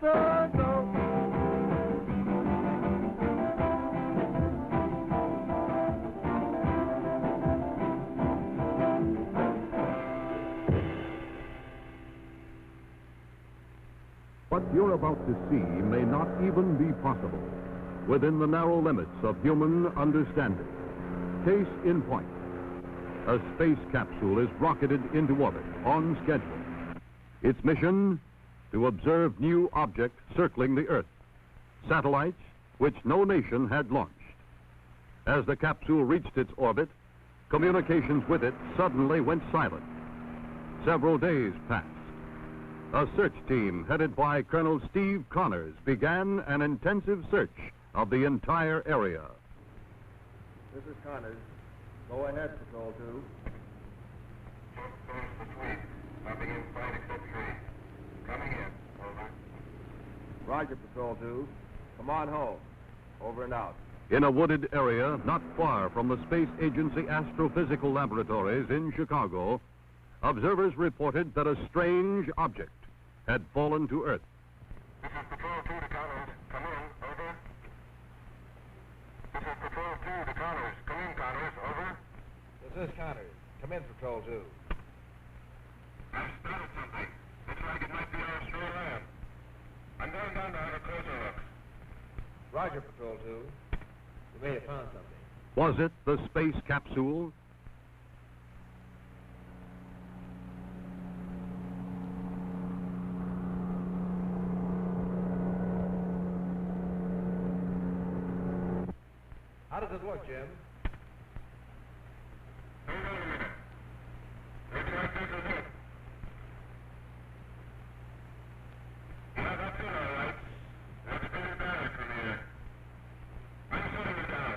NASA, go. What you're about to see may not even be possible within the narrow limits of human understanding. Case in point. A space capsule is rocketed into orbit on schedule. Its mission, to observe new objects circling the Earth, satellites which no nation had launched. As the capsule reached its orbit, communications with it suddenly went silent. Several days passed. A search team headed by Colonel Steve Connors began an intensive search of the entire area. This is Connors. Go ahead, Patrol 2. Just finished the sweep. Nothing in sight except trees. Coming in. Over. Roger, Patrol 2. Come on home. Over and out. In a wooded area not far from the Space Agency Astrophysical Laboratories in Chicago, observers reported that a strange object had fallen to Earth. This is Patrol 2 to Connors. Come in. Over. This is Patrol 2 to Connors. Come in, Connors. Over. This is Connors. Come in, Patrol 2. I've spotted something. Looks like it might be our stray lamb. I'm going down to have a closer look. Roger, Patrol 2. We may have found something. Was it the space capsule? How does it look, Jim? Hold on a minute. Looks like this is it. Yeah, that's it, all right. That's pretty bad from here. I'm setting it down.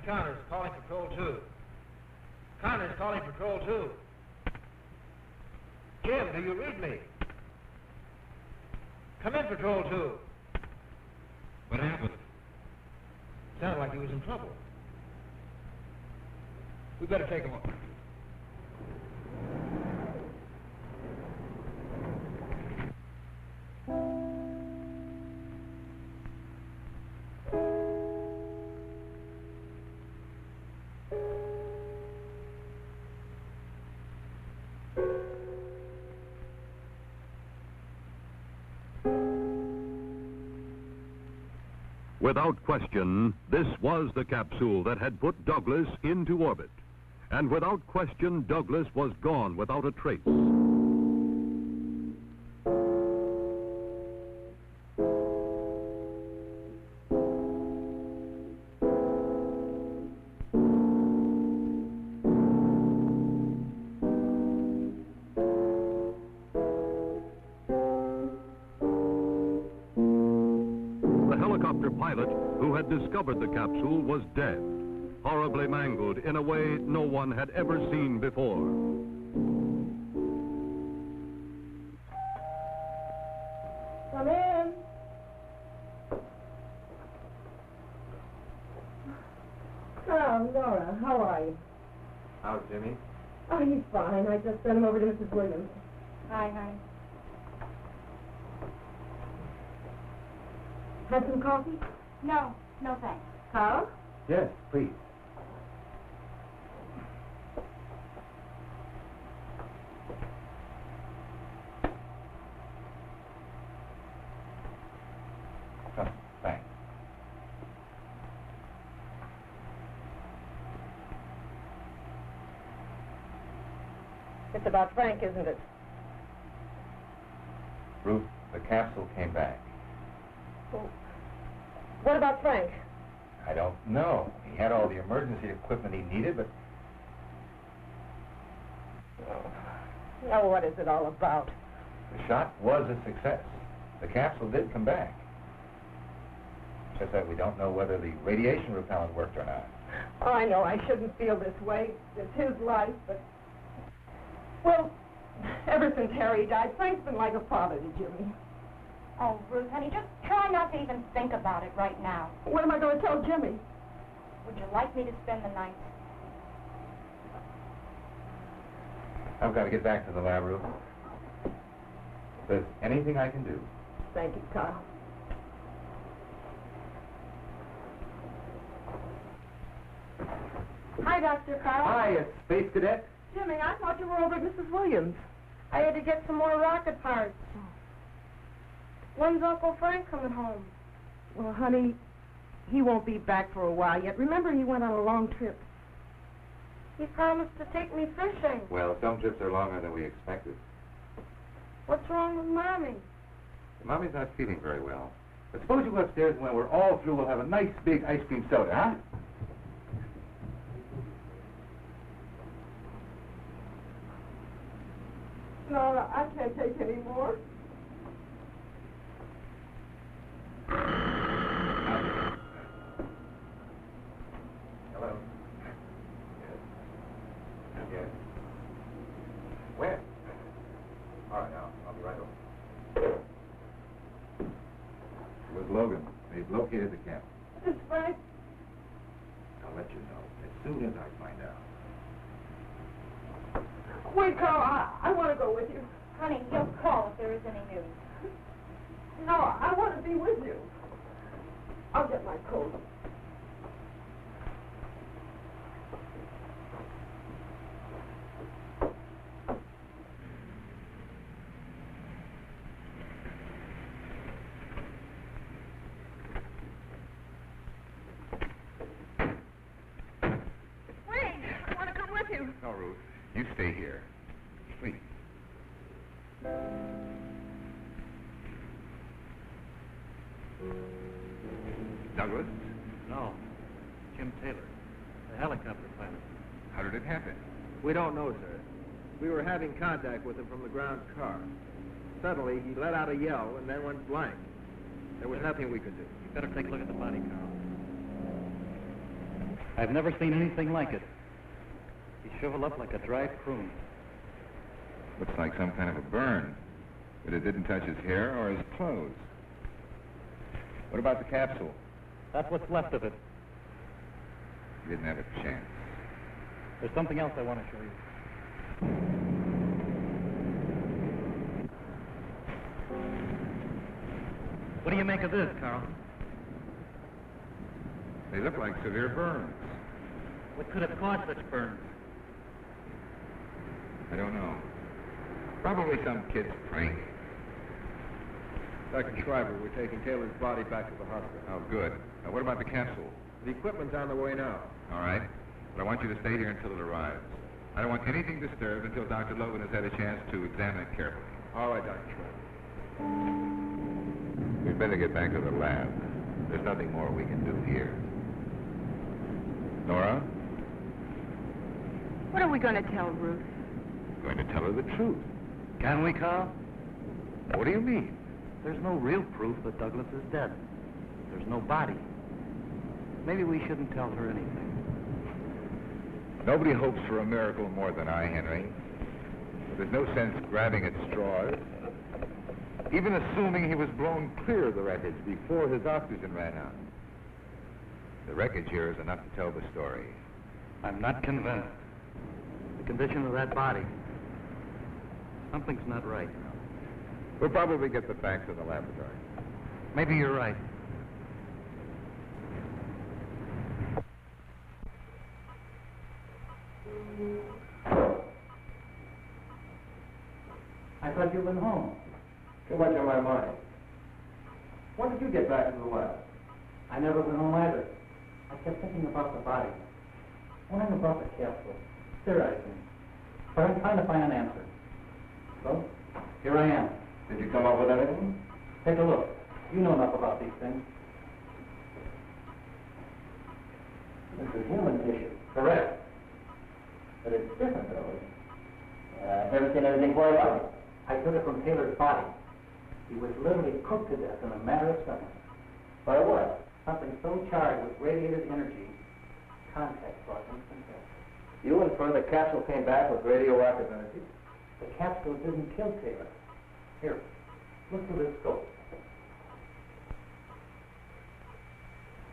Connors calling Patrol 2. Connors calling Patrol 2. Jim, do you read me? Come in, Patrol 2. What happened? Sounded like he was in trouble. We better take him up. Without question, this was the capsule that had put Douglas into orbit. And without question, Douglas was gone without a trace. Pilot who had discovered the capsule was dead, horribly mangled in a way no one had ever seen before. Come in. Oh, Nora, how are you? How's Jimmy? Oh, he's fine. I just sent him over to Mrs. Williams. Hi, honey. Have some coffee? No, no thanks. Carl? Yes, please. Oh, thanks. It's about Frank, isn't it? Ruth, the capsule came back. Well, what about Frank? I don't know. He had all the emergency equipment he needed, but... Now, what is it all about? The shot was a success. The capsule did come back. Just that we don't know whether the radiation repellent worked or not. Oh, I know I shouldn't feel this way. It's his life, but... Well, ever since Harry died, Frank's been like a father to Jimmy. Oh, Ruth, honey, just try not to even think about it right now. What am I going to tell Jimmy? Would you like me to spend the night? I've got to get back to the lab, Ruth. If there's anything I can do. Thank you, Carl. Hi, Dr. Carl. Hi, Space Cadet. Jimmy, I thought you were over at Mrs. Williams. I had to get some more rocket parts. When's Uncle Frank coming home? Well, honey, he won't be back for a while yet. Remember, he went on a long trip. He promised to take me fishing. Well, some trips are longer than we expected. What's wrong with Mommy? Mommy's not feeling very well. But suppose you go upstairs and when we're all through, we'll have a nice big ice cream soda, huh? No, I can't take any more. Hello. Yes. Where? All right, I'll be right over. It was Logan. They've located the camp. This is Frank. I'll let you know as soon as I find out. Wait, Carl, I want to go with you. Honey, he'll call if there is any news. No, I want to be with you. I'll get my coat. Wait, I want to come with you. No, Ruth. You stay here. Please. Douglas? No. Jim Taylor, the helicopter pilot. How did it happen? We don't know, sir. We were having contact with him from the ground car. Suddenly, he let out a yell and then went blank. There was nothing we could do. You better take a look at the body, Carl. I've never seen anything like it. He shriveled up like a dry prune. Looks like some kind of a burn. But it didn't touch his hair or his clothes. What about the capsule? That's what's left of it. He didn't have a chance. There's something else I want to show you. What do you make of this, Carl? They look like severe burns. What could have caused such burns? I don't know. Probably some kid's prank. Dr. Schreiber, we're taking Taylor's body back to the hospital. Oh, good. What about the capsule? The equipment's on the way now. All right. But I want you to stay here until it arrives. I don't want anything disturbed until Dr. Logan has had a chance to examine it carefully. All right, Dr. Schreiber. We'd better get back to the lab. There's nothing more we can do here. Nora? What are we going to tell Ruth? Going to tell her the truth. Can we, Carl? What do you mean? There's no real proof that Douglas is dead. There's no body. Maybe we shouldn't tell her anything. Nobody hopes for a miracle more than I, Henry. But there's no sense grabbing at straws. Even assuming he was blown clear of the wreckage before his oxygen ran out. The wreckage here is enough to tell the story. I'm not convinced. The condition of that body. Something's not right. We'll probably get the facts in the laboratory. Maybe you're right. I thought you'd been home. Too much on my mind. When did you get back to the lab? I never been home either. I kept thinking about the body. Wondering about the capsule. Theorizing. But I'm trying to find an answer. So, here I am. Did you come up with anything? Take a look. You know enough about these things. This is human tissue. Correct. But it's different, though. I've never seen anything quite like it. I took it from Taylor's body. He was literally cooked to death in a matter of seconds. By what? Something so charged with radiated energy, contact caused instant death. You infer the capsule came back with radioactive energy? The capsule didn't kill Taylor. Here, look through this scope.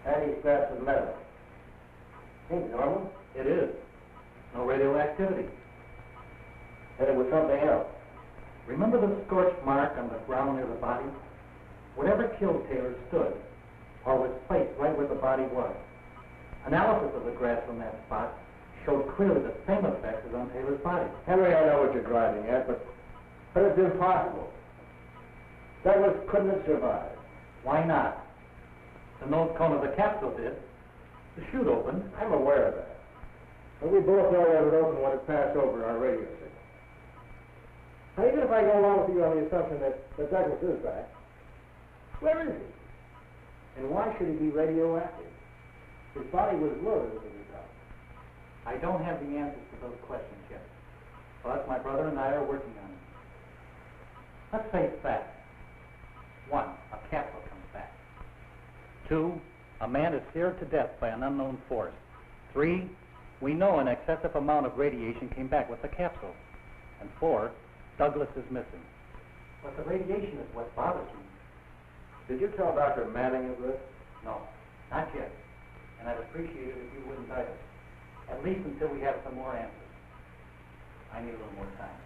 Tiny scraps of metal. Seems normal. It is. No radioactivity. Said it was something else. Remember the scorch mark on the ground near the body? Whatever killed Taylor stood, or was placed right where the body was. Analysis of the grass from that spot showed clearly the same effect as on Taylor's body. Henry, I know what you're driving at, but it's impossible. Douglas couldn't have survived. Why not? The nose cone of the capsule did. The chute opened. I'm aware of that. But we both know that it opened when it passed over our radio signal. Now, even if I go along with you on the assumption that Douglas is back, where is he? And why should he be radioactive? His body was loaded with the result. I don't have the answers to those questions yet, but my brother and I are working on it. Let's face facts. 1, a capsule comes back. 2, a man is seared to death by an unknown force. 3, we know an excessive amount of radiation came back with the capsule. And 4, Douglas is missing. But the radiation is what bothers me. Did you tell Dr. Manning of this? No, not yet. And I'd appreciate it if you wouldn't either. At least until we have some more answers. I need a little more time.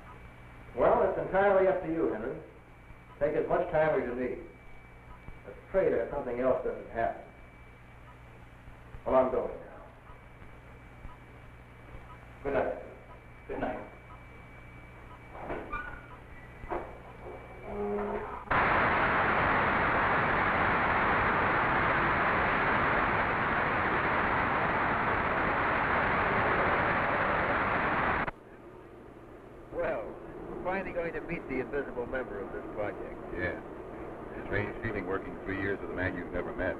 Well, it's entirely up to you, Henry. Take as much time as you need. Let's pray that something else doesn't happen. Well, I'm going now. Good night. Good night. Well, we're finally going to meet the invisible member of this project. Yeah. Strange feeling working 3 years with a man you've never met.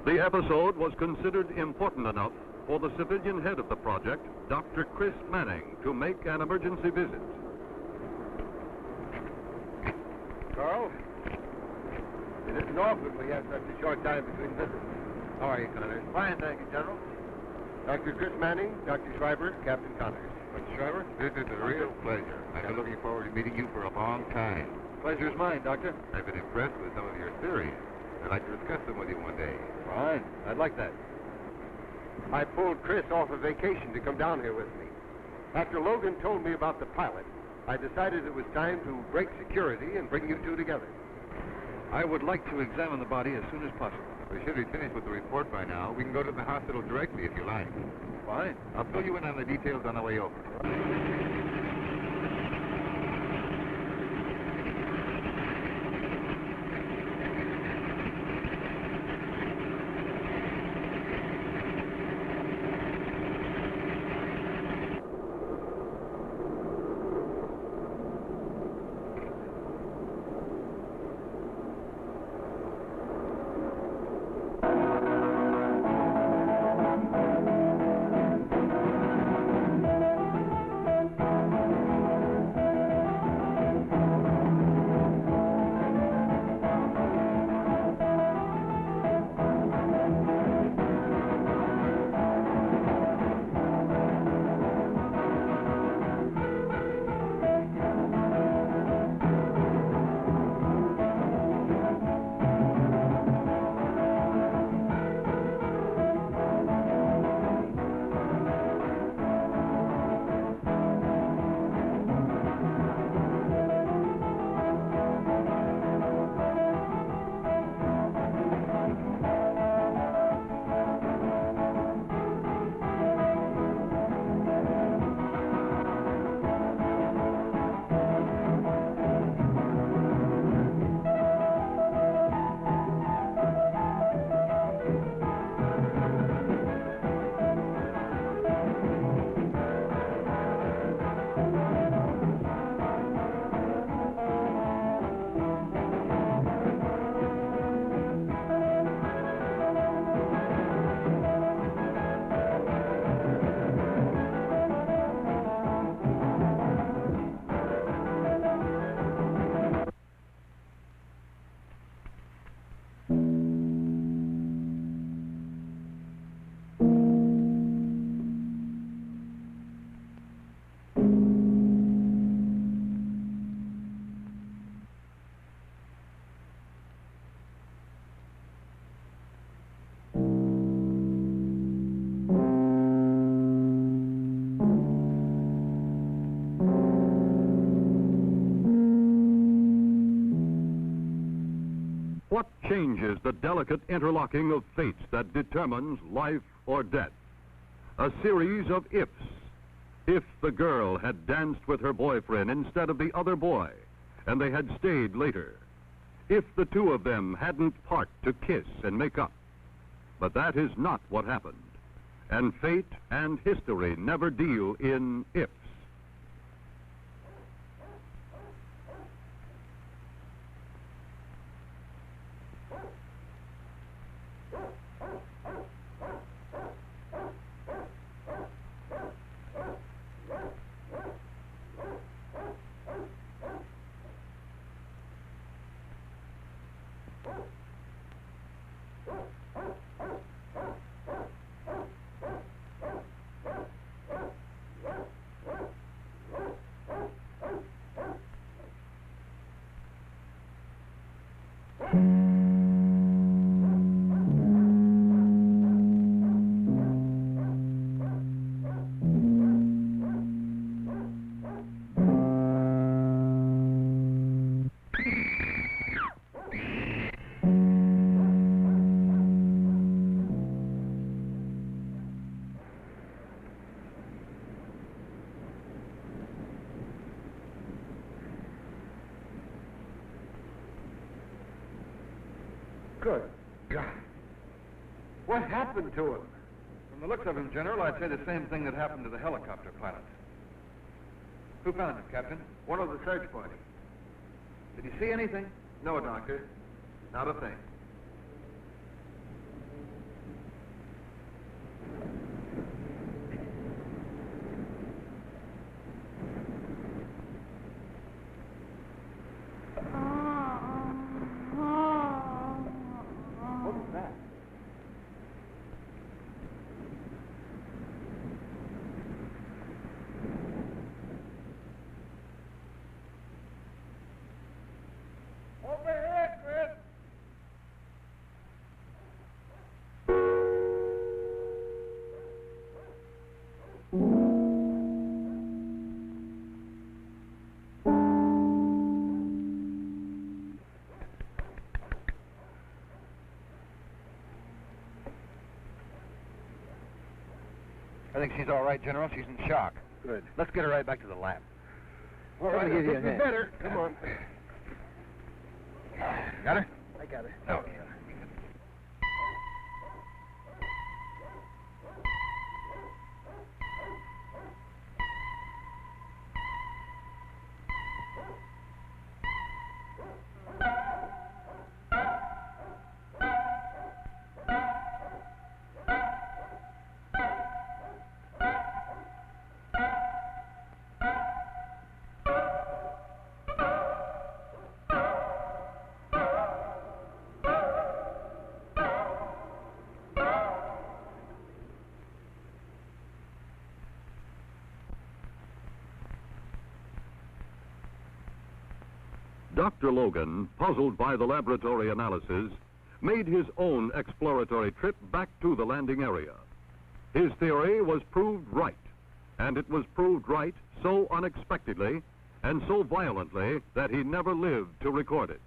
The episode was considered important enough for the civilian head of the project, Dr. Chris Manning, to make an emergency visit. Carl? It isn't often we have such a short time between visits. How are you, Connors? Fine, thank you, General. Dr. Chris Manning, Dr. Schreiber, Captain Connors. Dr. Schreiber? This is a real pleasure. I've been looking forward to meeting you for a long time. Pleasure's mine, Doctor. I've been impressed with some of your theories. I'd like to discuss them with you one day. Fine. I'd like that. I pulled Chris off a vacation to come down here with me. After Logan told me about the pilot, I decided it was time to break security and bring you two together. I would like to examine the body as soon as possible. We should be finished with the report by now. We can go to the hospital directly if you like. Fine. I'll fill you in on the details on the way over. What changes the delicate interlocking of fates that determines life or death? A series of ifs. If the girl had danced with her boyfriend instead of the other boy, and they had stayed later. If the two of them hadn't parked to kiss and make up. But that is not what happened. And fate and history never deal in ifs. Good God. What happened to him? From the looks of him, General, I'd say the same thing that happened to the helicopter pilot. Who found him, Captain? One of the search party. Did you see anything? No, Doctor. Not a thing. What was that? Over here, Chris. I think she's all right, General. She's in shock. Good. Let's get her right back to the lab. All right, Let me give you a it'd be hand. better. Come on. Got her? I got it. Okay. Dr. Logan, puzzled by the laboratory analysis, made his own exploratory trip back to the landing area. His theory was proved right, and it was proved right so unexpectedly and so violently that he never lived to record it.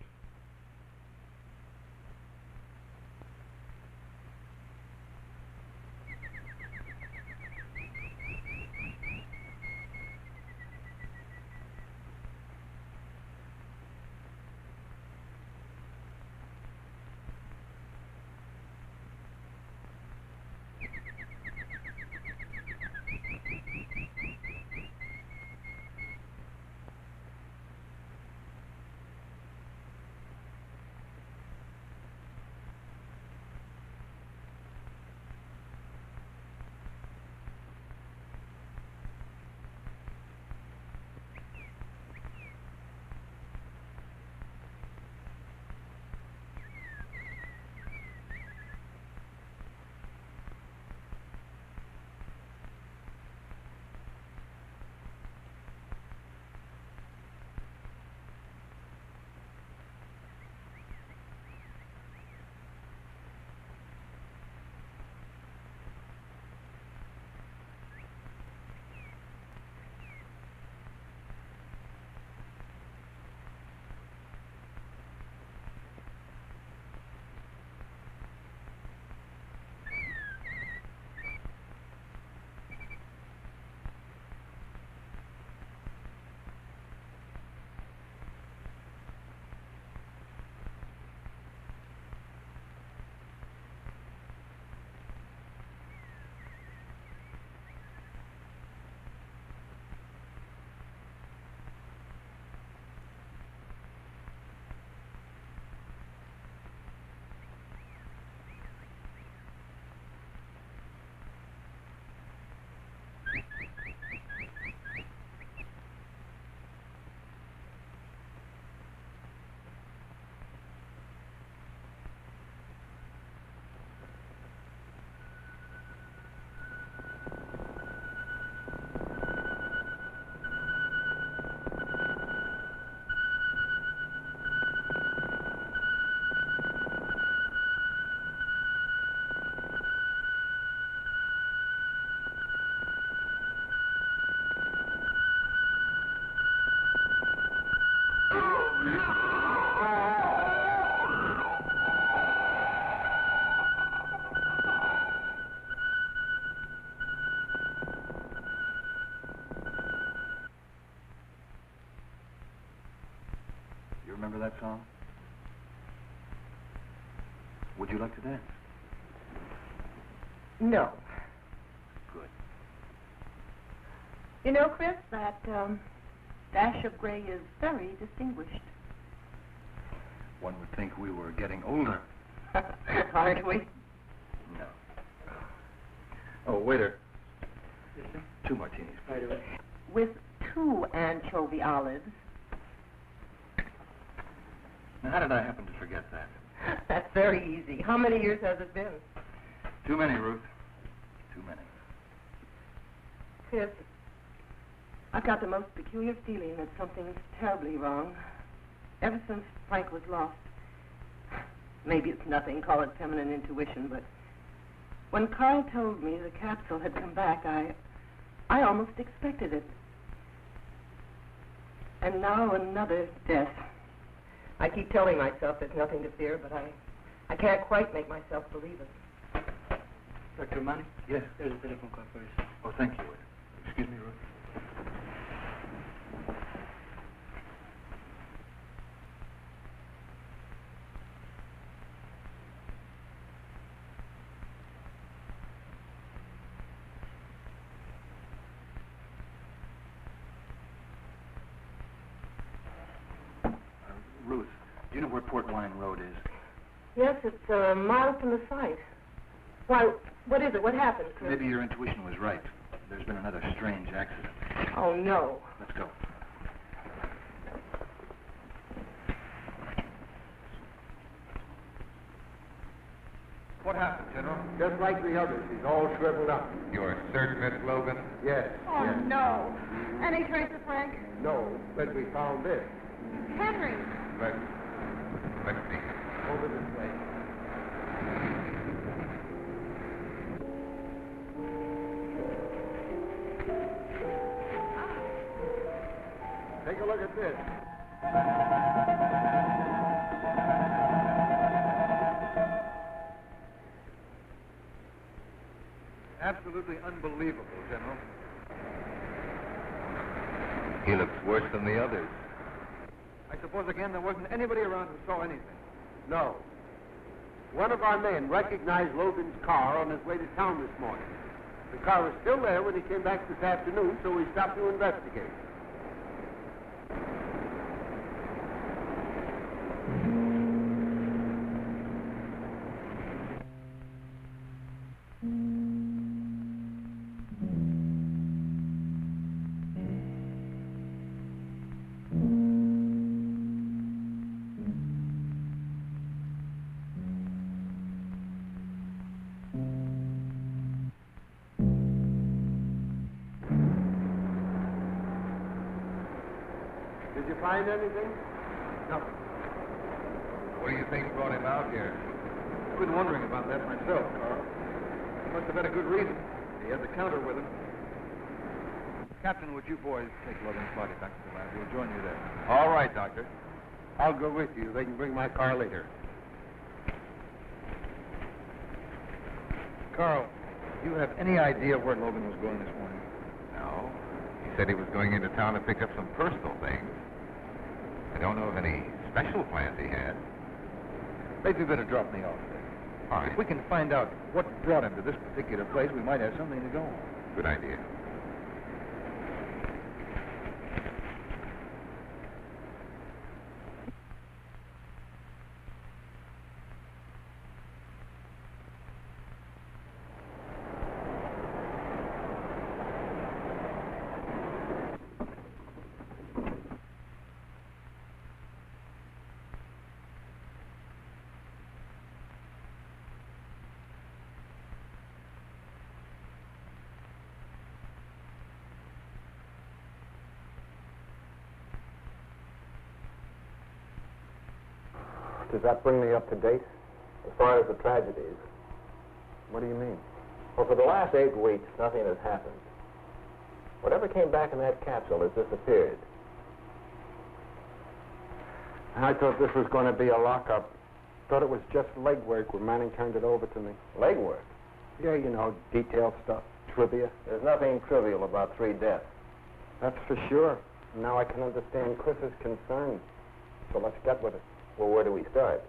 remember that song? Would you like to dance? No. Good. You know, Chris, that dash of gray is very distinguished. One would think we were getting older. Aren't we? No. Oh, waiter. 2 martinis. Right away. With 2 anchovy olives. Now, how did I happen to forget that? That's very easy. How many years has it been? Too many, Ruth. Too many. Chris, I've got the most peculiar feeling that something's terribly wrong. Ever since Frank was lost. Maybe it's nothing, call it feminine intuition, but when Carl told me the capsule had come back, I almost expected it. And now another death. I keep telling myself there's nothing to fear, but I can't quite make myself believe it. Dr. Money? Yes. There's a telephone call for you. Oh, thank you, waiter. Excuse me, Ruth. Ruth, do you know where Port Wine Road is? Yes, it's a mile from the site. Why, what is it? What happened, Chris? Maybe your intuition was right. There's been another strange accident. Oh, no. Let's go. What happened, General? Just like the others. He's all shriveled up. You're certain, Miss Logan? Yes. Oh, yes. no. Any trace of Frank? No, but we found this. Henry. Let's see. Over this way. Take a look at this. Absolutely unbelievable, General. He looks worse than the others. I suppose, again, there wasn't anybody around who saw anything. No. One of our men recognized Logan's car on his way to town this morning. The car was still there when he came back this afternoon, so we stopped to investigate. Did you find anything? Nothing. What do you think brought him out here? I've been wondering about that myself, Carl. He must have had a good reason. He had the counter with him. Captain, would you boys take Logan's body back to the lab? We'll join you there. All right, Doctor. I'll go with you. They can bring my car later. Carl, do you have any idea where Logan was going this morning? No. He said he was going into town to pick up some personal things. I don't know of any special plans he had. Maybe you better drop me off there. All right. If we can find out what brought him to this particular place, we might have something to go on. Good idea. Does that bring me up to date? As far as the tragedies? What do you mean? Well, for the last 8 weeks, nothing has happened. Whatever came back in that capsule has disappeared. I thought this was going to be a lockup. Thought it was just legwork when Manning turned it over to me. Legwork? Yeah, you know, detailed stuff, trivia. There's nothing trivial about 3 deaths. That's for sure. Now I can understand Chris's concern. So let's get with it. Well, where do we start?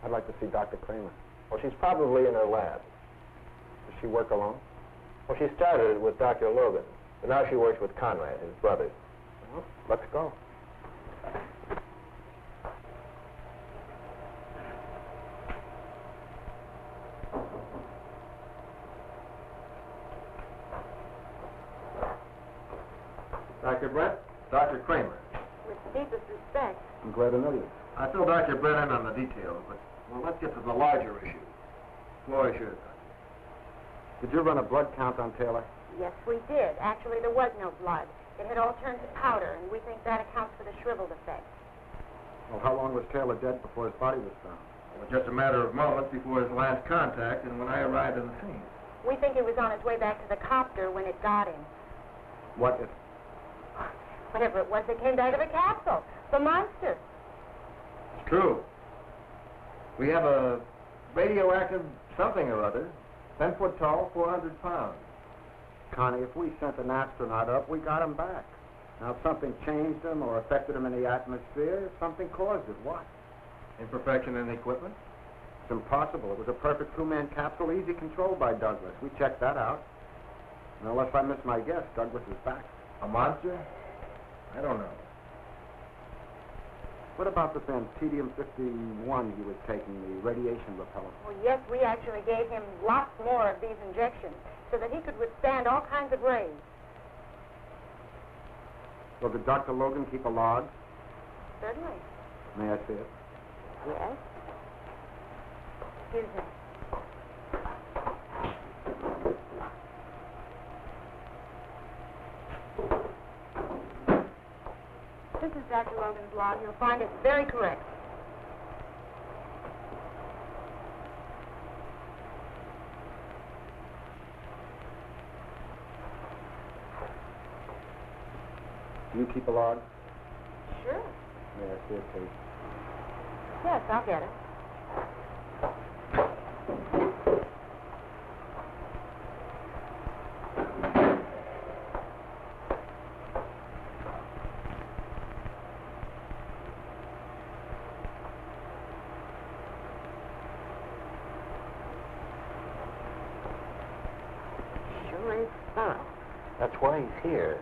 I'd like to see Dr. Kramer. Well, she's probably in her lab. Does she work alone? Well, she started it with Dr. Logan, but now she works with Conrad, his brother. Well, let's go. Dr. Brett, Dr. Kramer. With deepest respect. I'm glad to know you. I filled Dr. Brett in on the details, but, well, let's get to the larger issue. Floor is yours, Doctor. Did you run a blood count on Taylor? Yes, we did. Actually, there was no blood. It had all turned to powder, and we think that accounts for the shriveled effect. Well, how long was Taylor dead before his body was found? It was just a matter of moments before his last contact and when I arrived at the scene. We think he was on his way back to the copter when it got him. What if... Whatever it was that came out of a capsule. The monster. It's true. We have a radioactive something or other, 10 foot tall, 400 pounds. Connie, if we sent an astronaut up, we got him back. Now, if something changed him or affected him in the atmosphere, something caused it. What? Imperfection in the equipment? It's impossible. It was a perfect two-man capsule, easy controlled by Douglas. We checked that out. Now, unless I miss my guess, Douglas is back. A monster? I don't know. What about the Tedium-51 he was taking, the radiation repellent? Well, yes, we actually gave him lots more of these injections so that he could withstand all kinds of rays. Well, did Dr. Logan keep a log? Certainly. May I see it? Yes. Excuse me. This is Dr. Logan's log. You'll find it very correct. Do you keep a log? Sure. May I see it, please? Yes, I'll get it. Sure is thorough. That's why he's here.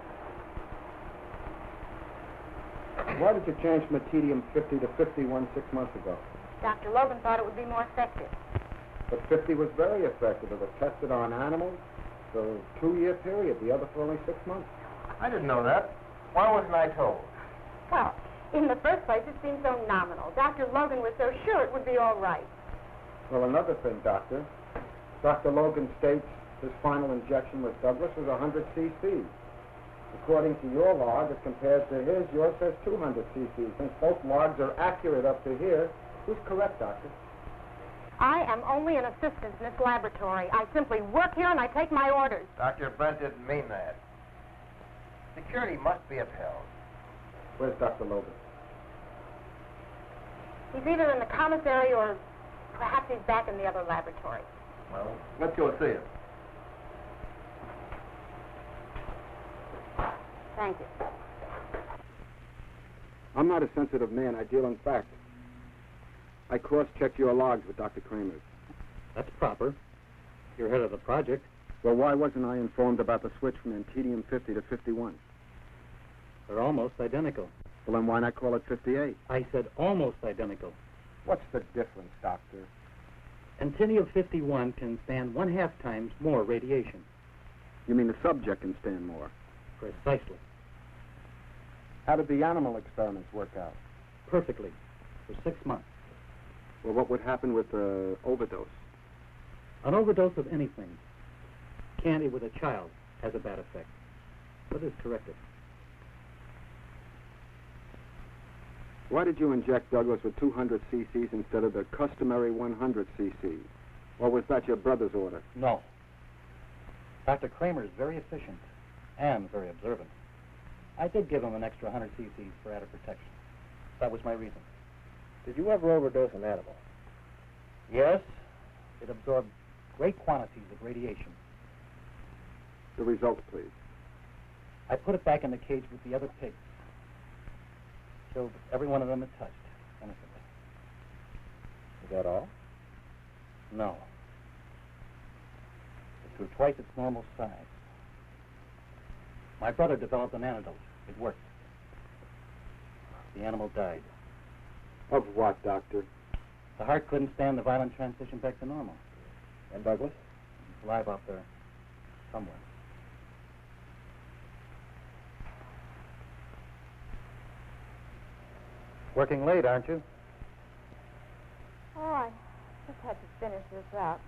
Why did you change from a Tedium-50 to 51 6 months ago? Dr. Logan thought it would be more effective. But 50 was very effective. It was tested on animals for a 2-year period, the other for only 6 months. I didn't know that. Why wasn't I told? Well, in the first place, it seemed so nominal. Dr. Logan was so sure it would be all right. Well, another thing, Doctor. Dr. Logan states his final injection with Douglas was 100 cc's. According to your log, as compared to his, yours says 200 cc's. Since both logs are accurate up to here, who's correct, Doctor? I am only an assistant in this laboratory. I simply work here and I take my orders. Dr. Brent didn't mean that. Security must be upheld. Where's Dr. Logan? He's either in the commissary or perhaps he's back in the other laboratory. Well, let's go see him. Thank you. I'm not a sensitive man. I deal in facts. I cross-checked your logs with Dr. Kramer's. That's proper. You're head of the project. Well, why wasn't I informed about the switch from Tedium-50 to 51? They're almost identical. Well, then why not call it 58? I said almost identical. What's the difference, Doctor? Actinium-51 can stand 1/2 times more radiation. You mean the subject can stand more? Precisely. How did the animal experiments work out? Perfectly. For 6 months. Well, what would happen with overdose? An overdose of anything, candy with a child, has a bad effect, but is corrected. Why did you inject Douglas with 200 cc's instead of the customary 100 cc's? Or was that your brother's order? No. Dr. Kramer is very efficient and very observant. I did give him an extra 100 cc's for added protection. That was my reason. Did you ever overdose an animal? Yes, it absorbed great quantities of radiation. The results, please. I put it back in the cage with the other pigs. killed every one of them it touched, innocently. Is that all? No. It grew twice its normal size. My brother developed an antidote. It worked. The animal died. Of what, Doctor? The heart couldn't stand the violent transition back to normal. And Douglas? He's alive out there, somewhere. Working late, aren't you? Oh, I just had to finish this up.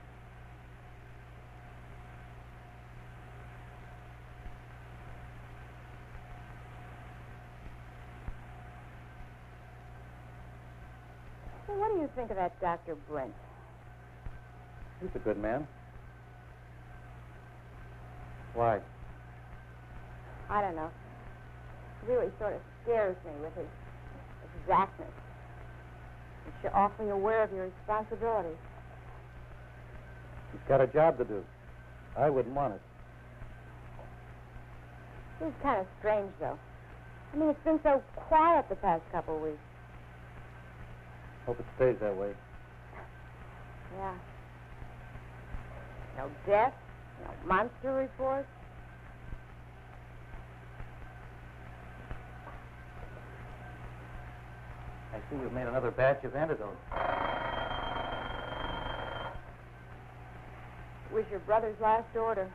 So what do you think of that Dr. Brent? He's a good man. Why? I don't know. He really sort of scares me with his exactness. You're awfully aware of your responsibilities. He's got a job to do. I wouldn't want it. It's kind of strange, though. I mean, it's been so quiet the past couple of weeks. Hope it stays that way. Yeah. No deaths, no monster reports. I see you've made another batch of antidotes. It was your brother's last order.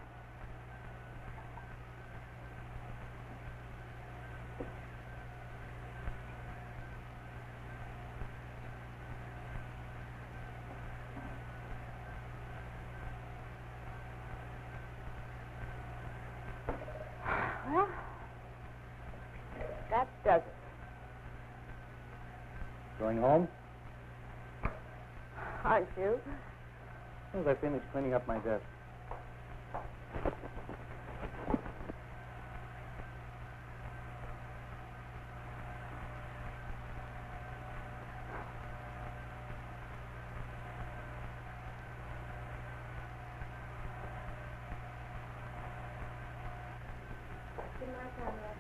Well, that does it. Going home? Aren't you? As I finish cleaning up my desk. Good night, Conrad.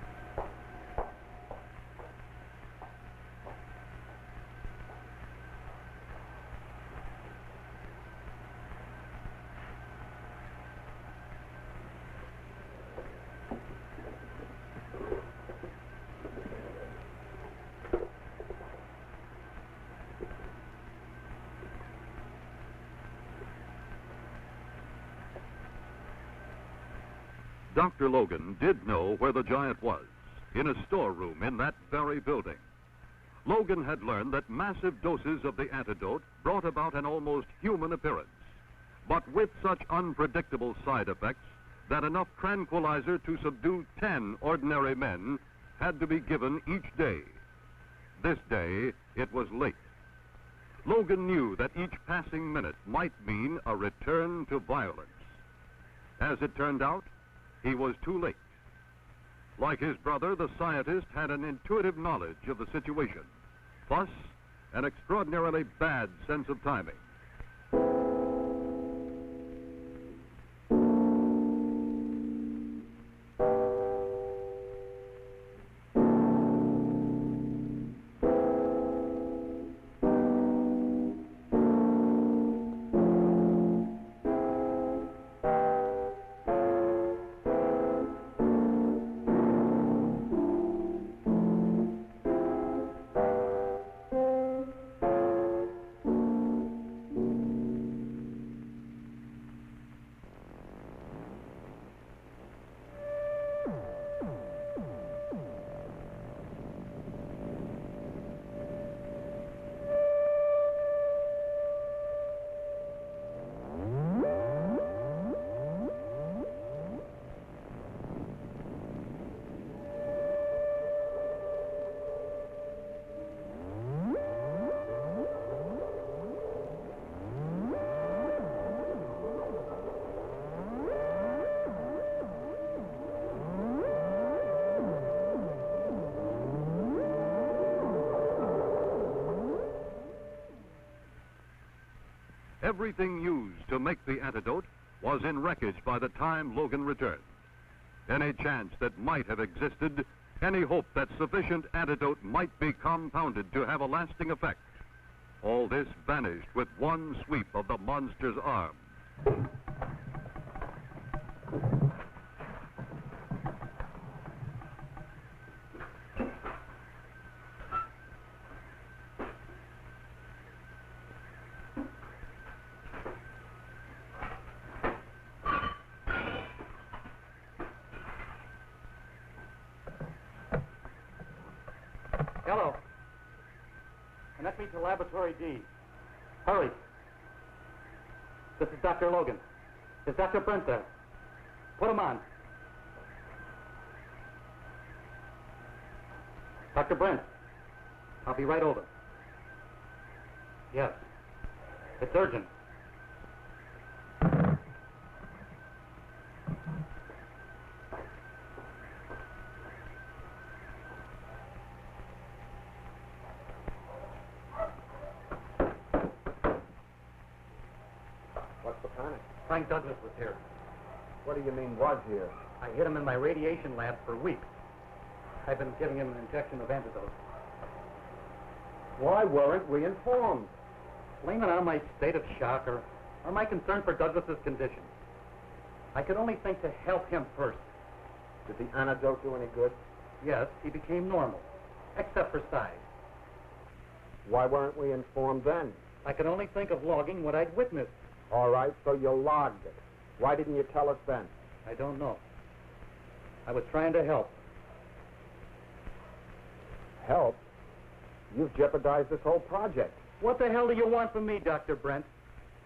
Dr. Logan did know where the giant was, in a storeroom in that very building. Logan had learned that massive doses of the antidote brought about an almost human appearance, but with such unpredictable side effects that enough tranquilizer to subdue 10 ordinary men had to be given each day. This day, it was late. Logan knew that each passing minute might mean a return to violence. As it turned out, he was too late. Like his brother, the scientist had an intuitive knowledge of the situation, plus an extraordinarily bad sense of timing. Everything used to make the antidote was in wreckage by the time Logan returned. Any chance that might have existed any hope that sufficient antidote might be compounded to have a lasting effect, all this vanished with one sweep of the monster's arm. Hello. Connect me to Laboratory D. Hurry. This is Dr. Logan. Is Dr. Brent there? Put him on. Dr. Brent, I'll be right over. Yes. It's urgent. What's the panic? Frank Douglas was here. What do you mean, was here? I hid him in my radiation lab for weeks. I've been giving him an injection of antidote. Why weren't we informed? Blame it on my state of shock or my concern for Douglas's condition. I could only think to help him first. Did the antidote do any good? Yes, he became normal, except for size. Why weren't we informed then? I could only think of logging what I'd witnessed. All right, so you logged it. Why didn't you tell us then? I don't know. I was trying to help. Help? You've jeopardized this whole project. What the hell do you want from me, Dr. Brent?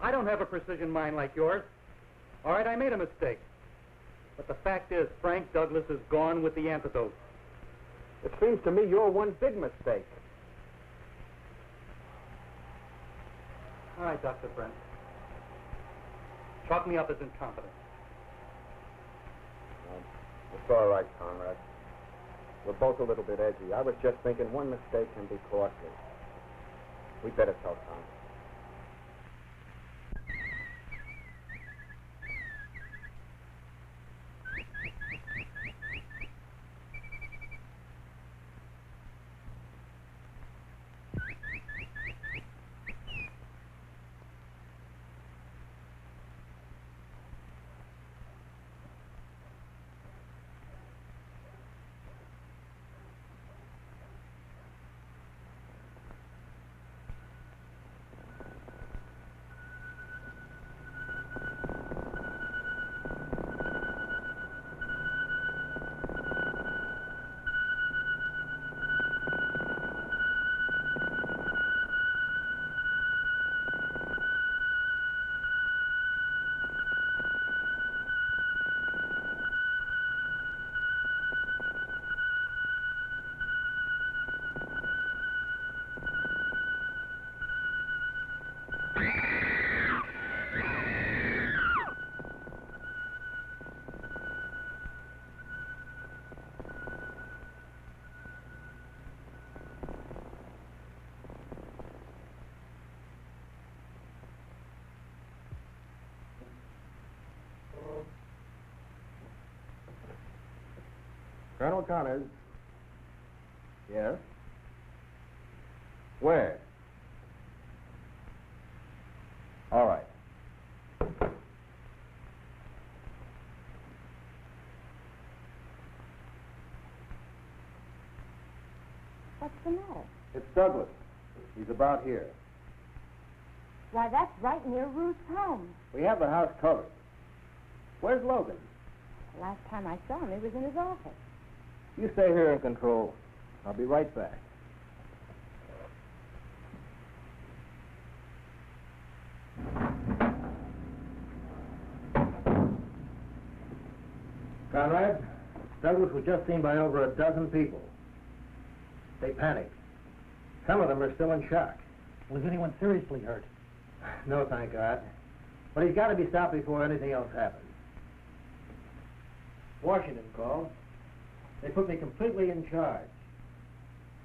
I don't have a precision mind like yours. All right, I made a mistake. But the fact is, Frank Douglas is gone with the antidote. It seems to me you're one big mistake. All right, Dr. Brent. Chalk me up as incompetent. It's all right, Conrad. We're both a little bit edgy. I was just thinking one mistake can be costly. We better tell Tom. Colonel Connors. Yes? Where? All right. What's the matter? It's Douglas. He's about here. Why, that's right near Ruth's home. We have the house covered. Where's Logan? The last time I saw him, he was in his office. You stay here in control. I'll be right back. Conrad, Douglas was just seen by over a dozen people. They panicked. Some of them are still in shock. Was anyone seriously hurt? No, thank God. But he's got to be stopped before anything else happens. Washington called. They put me completely in charge.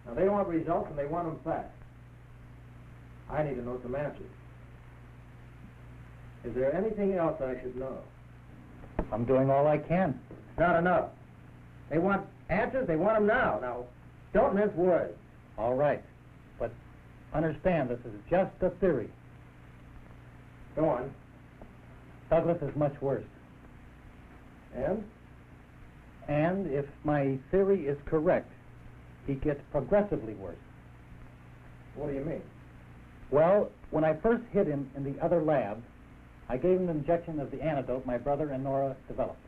Now, they want results, and they want them fast. I need to know some answers. Is there anything else I should know? I'm doing all I can. Not enough. They want Answers, they want them now. Now, don't mince words. All right. But understand, this is just a theory. Go on. Douglas is much worse. And? And if my theory is correct, he gets progressively worse. What do you mean? Well, when I first hit him in the other lab, I gave him an injection of the antidote my brother and Nora developed.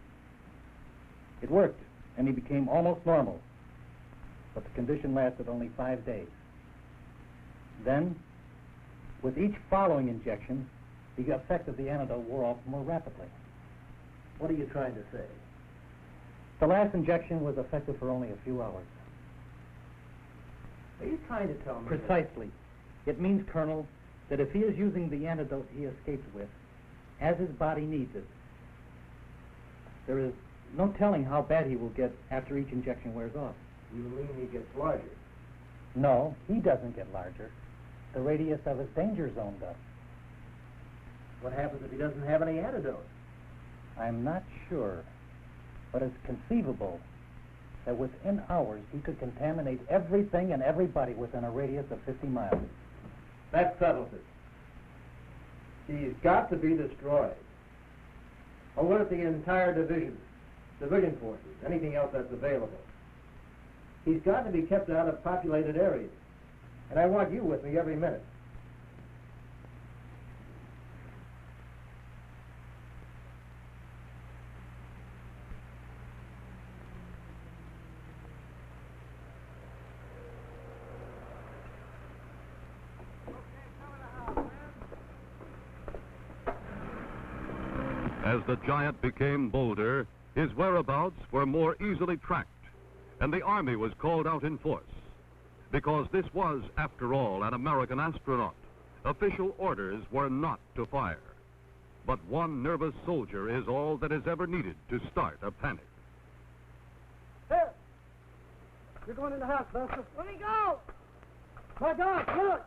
It worked, and he became almost normal. But the condition lasted only 5 days. Then, with each following injection, the effect of the antidote wore off more rapidly. What are you trying to say? The last injection was effective for only a few hours. Are you trying to tell me? Precisely. It means, Colonel, that if he is using the antidote he escaped with, as his body needs it, there is no telling how bad he will get after each injection wears off. You mean he gets larger? No, he doesn't get larger. The radius of his danger zone does. What happens if he doesn't have any antidote? I'm not sure, but it's conceivable that within hours he could contaminate everything and everybody within a radius of 50 miles. That settles it. He's got to be destroyed. Alert the entire division, civilian forces, anything else that's available. He's got to be kept out of populated areas. And I want you with me every minute. As the giant became bolder, his whereabouts were more easily tracked, and the Army was called out in force. Because this was, after all, an American astronaut, official orders were not to fire. But one nervous soldier is all that is ever needed to start a panic. Here! You're going in the house, Buster. Let me go! My God, look!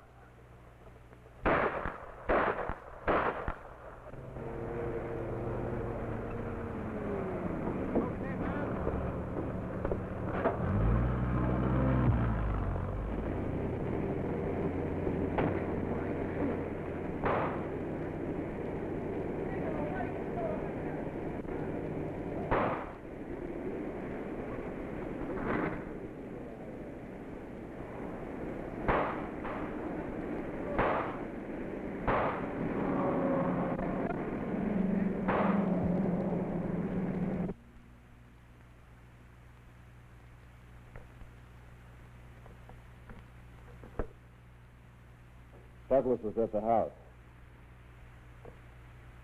Douglas was at the house.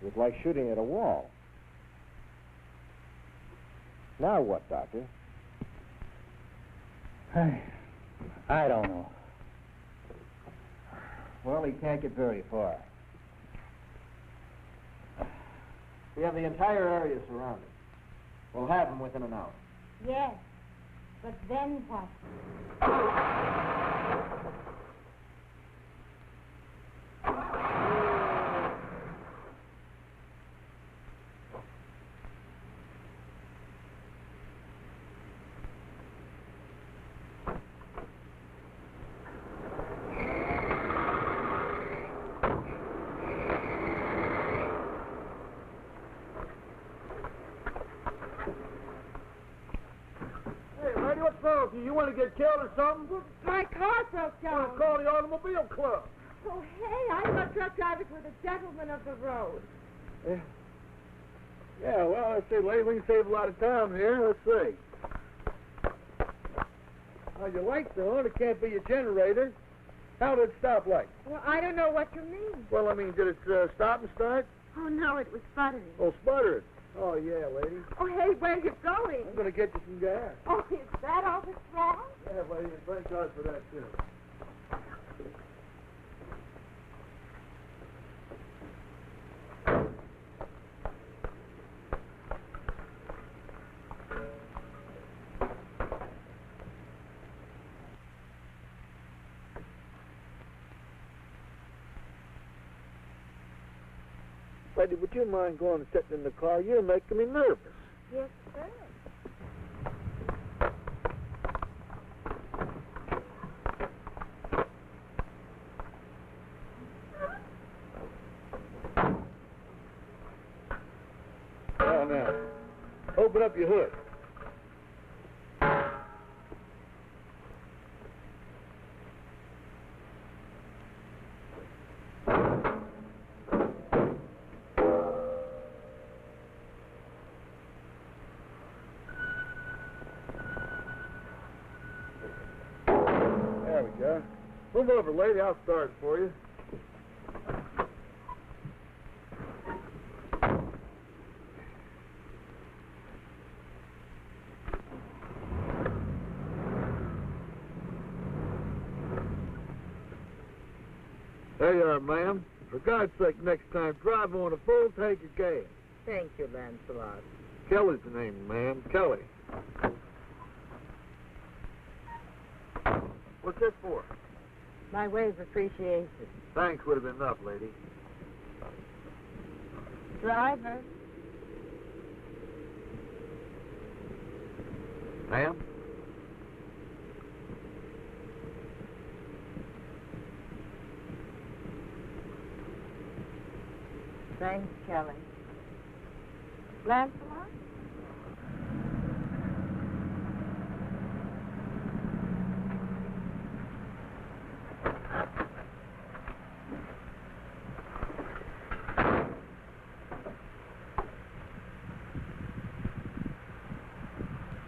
It was like shooting at a wall. Now what, Doctor? I don't know. Well, he can't get very far. We have the entire area surrounded. We'll have him within an hour. Yes, but then what? Do you want to get killed or something? My car broke down. Well, call the automobile club. Oh, hey, I thought truck drivers were the gentlemen of the road. Yeah, well, let's see, lady, we can save a lot of time here. Let's see. Now, your light's on. It can't be your generator. How did it stop light? Well, I don't know what you mean. Well, I mean, did it stop and start? Oh, no, it was sputtering. Oh, sputtered. Oh, yeah, lady. Oh, hey, where are you going? I'm going to get you some gas. Oh, is that all that's wrong? Yeah, lady, thank God for that, too. Lady, would you mind going and sitting in the car? You're making me nervous. Yes, sir. Open up your hood. There we go. Move over, lady. I'll start it for you. There you are, ma'am. For God's sake, next time, drive on a full tank of gas. Thank you, Lancelot. Kelly's the name, ma'am. Kelly. What's this for? My way of appreciation. Thanks would have been enough, lady. Driver. Ma'am? Thanks, Kelly. Lancelot?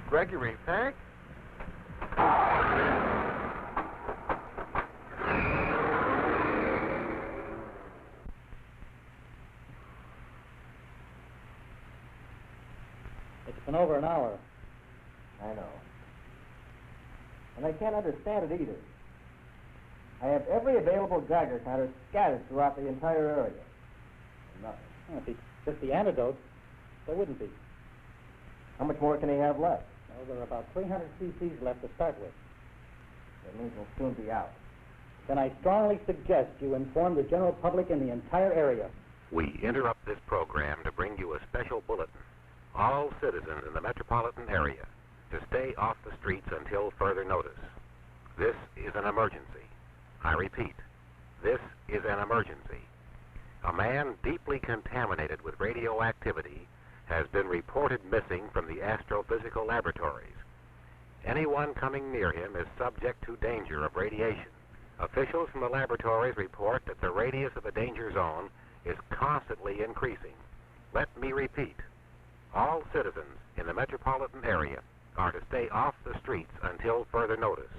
Gregory Peck? It's been over an hour. I know. And I can't understand it either. I have every available Geiger counter scattered throughout the entire area. Nothing. Well, if it's just the antidote, there wouldn't be. How much more can he have left? Well, there are about 300 cc's left to start with. That means we'll soon be out. Then I strongly suggest you inform the general public in the entire area. We interrupt this program to bring you a special bulletin. All citizens in the metropolitan area to stay off the streets until further notice. This is an emergency. I repeat, this is an emergency. A man deeply contaminated with radioactivity has been reported missing from the astrophysical laboratories. Anyone coming near him is subject to danger of radiation. Officials from the laboratories report that the radius of the danger zone is constantly increasing. Let me repeat, all citizens in the metropolitan area are to stay off the streets until further notice.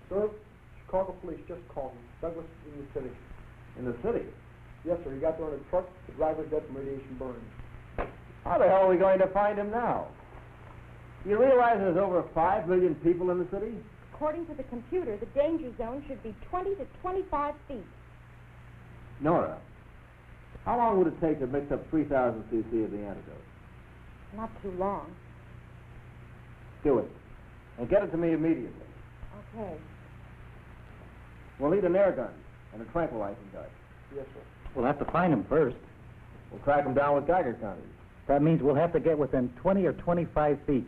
Sir, Chicago police just called me. Douglas is in the city. In the city? Yes, sir. He got there in a truck. The driver's dead from radiation burns. How the hell are we going to find him now? You realize there's over 5 million people in the city? According to the computer, the danger zone should be 20 to 25 feet. Nora, how long would it take to mix up 3,000 cc of the antidote? Not too long. Do it. And get it to me immediately. Okay. We'll need an air gun and a tranquilizing dart. Yes, sir. We'll have to find him first. We'll track him down with Geiger counters. That means we'll have to get within 20 or 25 feet.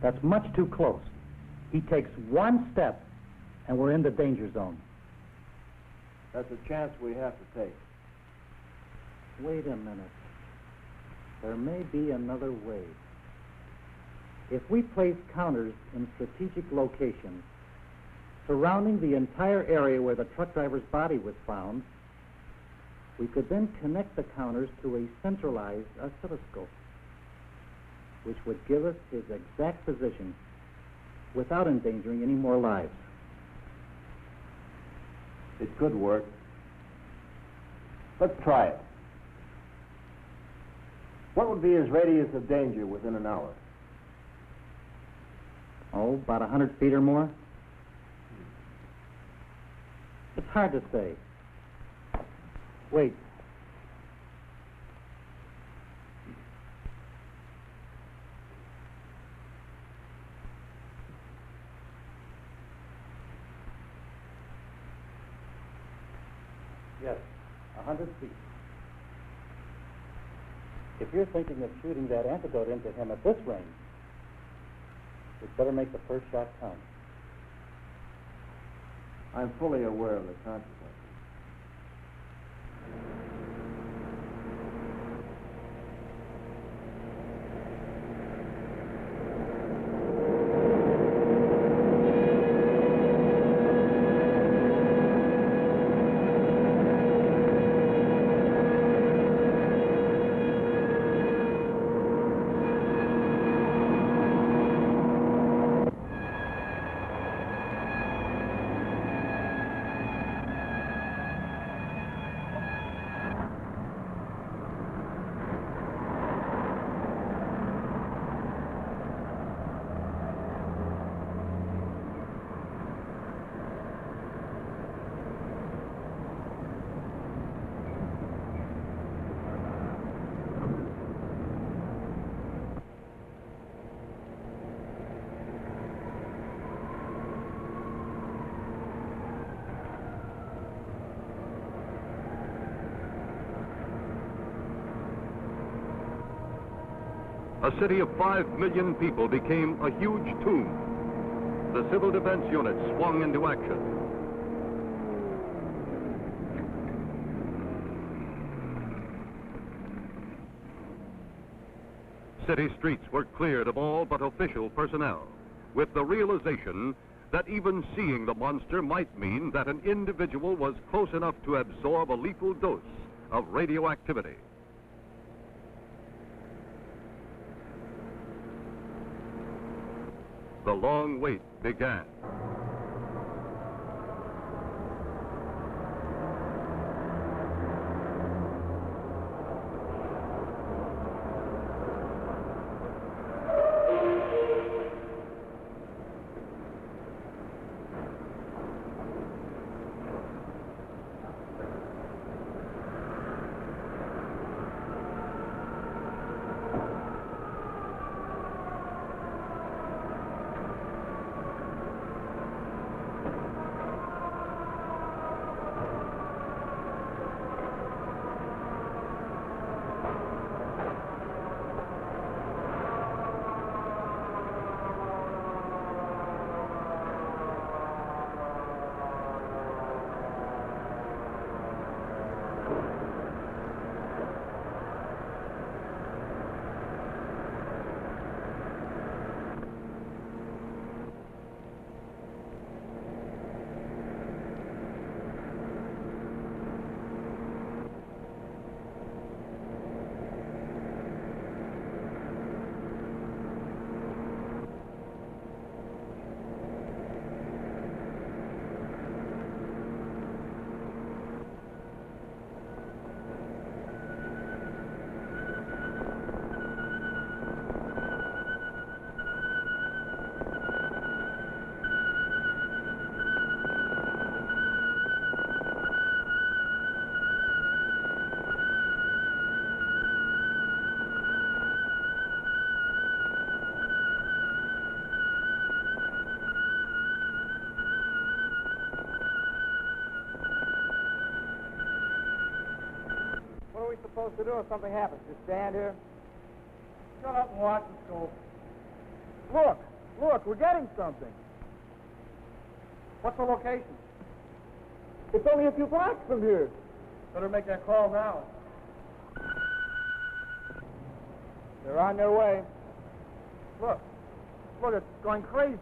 That's much too close. He takes one step, and we're in the danger zone. That's a chance we have to take. Wait a minute. There may be another way. If we place counters in strategic locations, surrounding the entire area where the truck driver's body was found, we could then connect the counters to a centralized oscilloscope, which would give us his exact position without endangering any more lives. It could work. Let's try it. What would be his radius of danger within an hour? Oh, about 100 feet or more? It's hard to say. Wait. Yes, 100 feet. If you're thinking of shooting that antidote into him at this range, we'd better make the first shot count. I'm fully aware of the consequences. A city of 5 million people became a huge tomb. The civil defense unit swung into action. City streets were cleared of all but official personnel, with the realization that even seeing the monster might mean that an individual was close enough to absorb a lethal dose of radioactivity. The long wait began. What are we supposed to do if something happens? Just stand here? Shut up and watch the scope. Look, we're getting something. What's the location? It's only a few blocks from here. Better make that call now. They're on their way. Look, it's going crazy.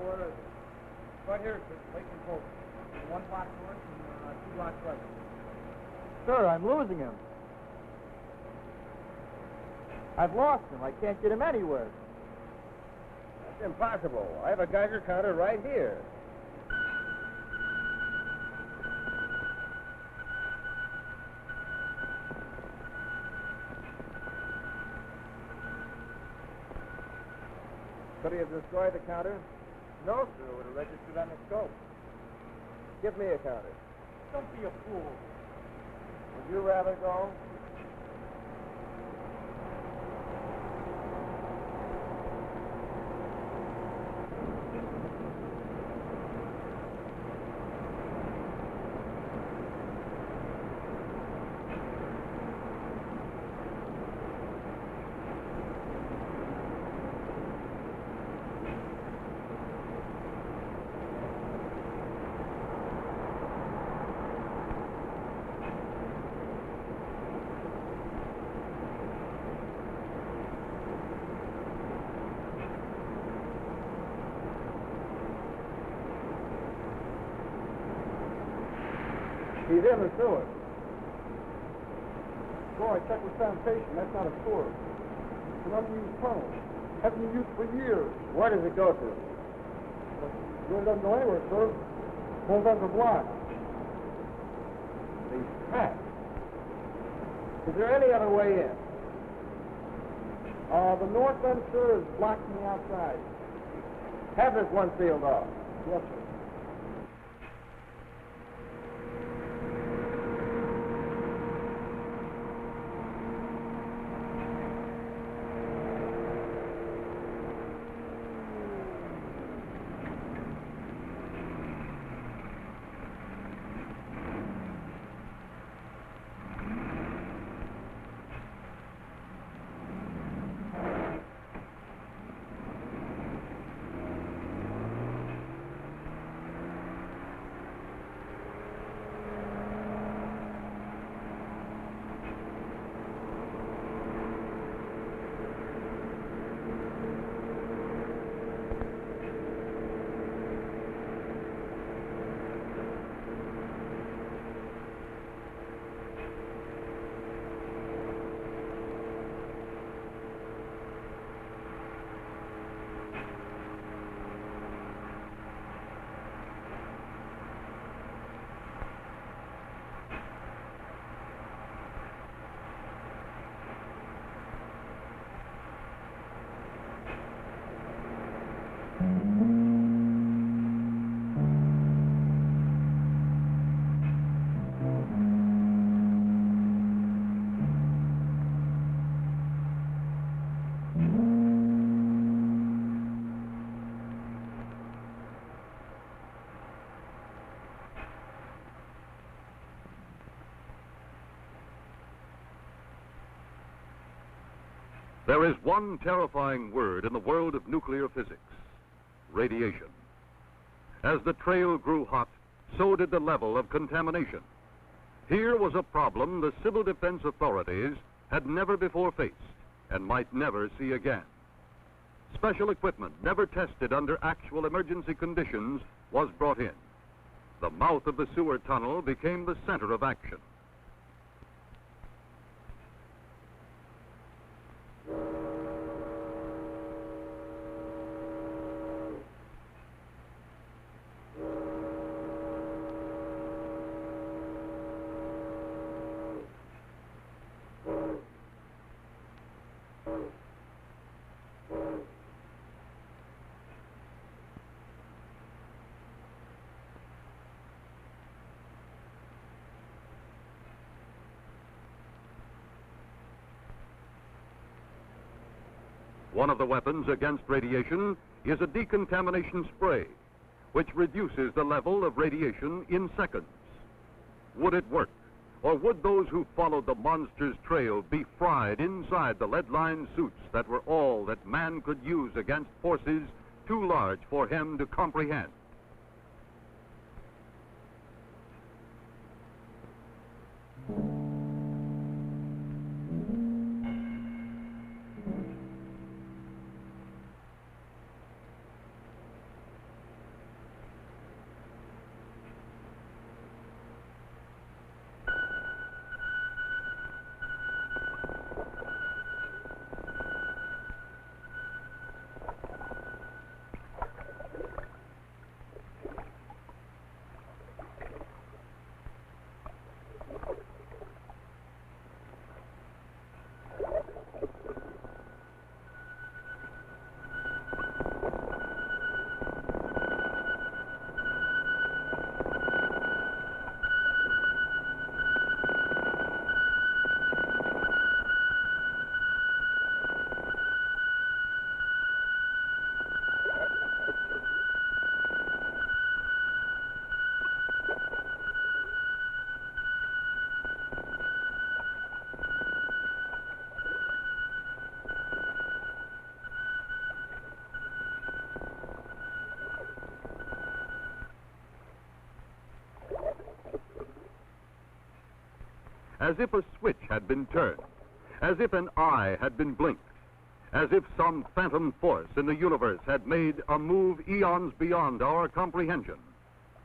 where is it? Right here, sir. Lincoln Post. 1 block north and 2 blocks right. Sir, I'm losing him. I've lost him. I can't get him anywhere. That's impossible. I have a Geiger counter right here. Could he have destroyed the counter? No, sir. It would have registered on the scope. Give me a counter. Don't be a fool. Would you rather go? He's in the sewer. Boy, check with sanitation. That's not a sewer. It's an unused tunnel. Hasn't been used for years. Where does it go to? It doesn't go anywhere, sir. Goes under block. These tracks. Is there any other way in? The north end, sir, is blocked from the outside. Have this one sealed off. Yes, sir. There is one terrifying word in the world of nuclear physics: radiation. As the trail grew hot, so did the level of contamination. Here was a problem the civil defense authorities had never before faced and might never see again. Special equipment never tested under actual emergency conditions was brought in. The mouth of the sewer tunnel became the center of action. One of the weapons against radiation is a decontamination spray, which reduces the level of radiation in seconds. Would it work? Or would those who followed the monster's trail be fried inside the lead-lined suits that were all that man could use against forces too large for him to comprehend? as if a switch had been turned, as if an eye had been blinked, as if some phantom force in the universe had made a move eons beyond our comprehension.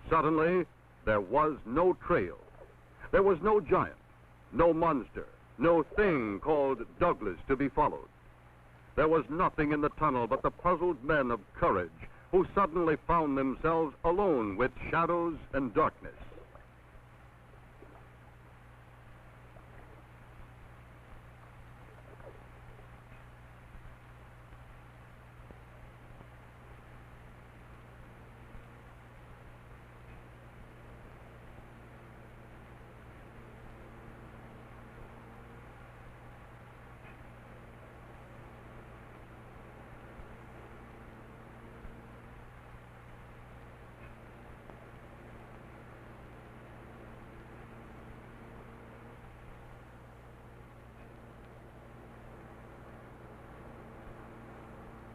Suddenly, there was no trail. There was no giant, no monster, no thing called Douglas to be followed. There was nothing in the tunnel but the puzzled men of courage who suddenly found themselves alone with shadows and darkness.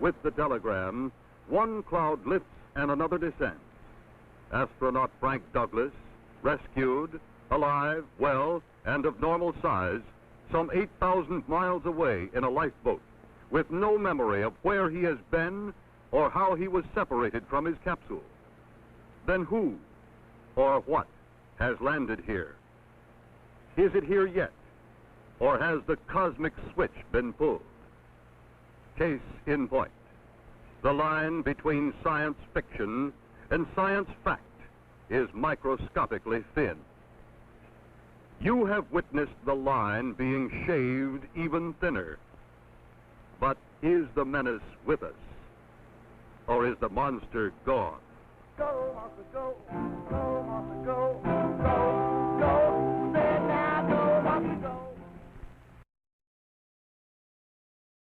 With the telegram, one cloud lifts and another descends. Astronaut Frank Douglas, rescued, alive, well, and of normal size, some 8,000 miles away in a lifeboat, with no memory of where he has been or how he was separated from his capsule. Then who or what has landed here? Is it here yet, or has the cosmic switch been pulled? Case in point. The line between science fiction and science fact is microscopically thin. You have witnessed the line being shaved even thinner. But is the menace with us? Or is the monster gone? Go, Martha, go, go, Martha, go, go, go.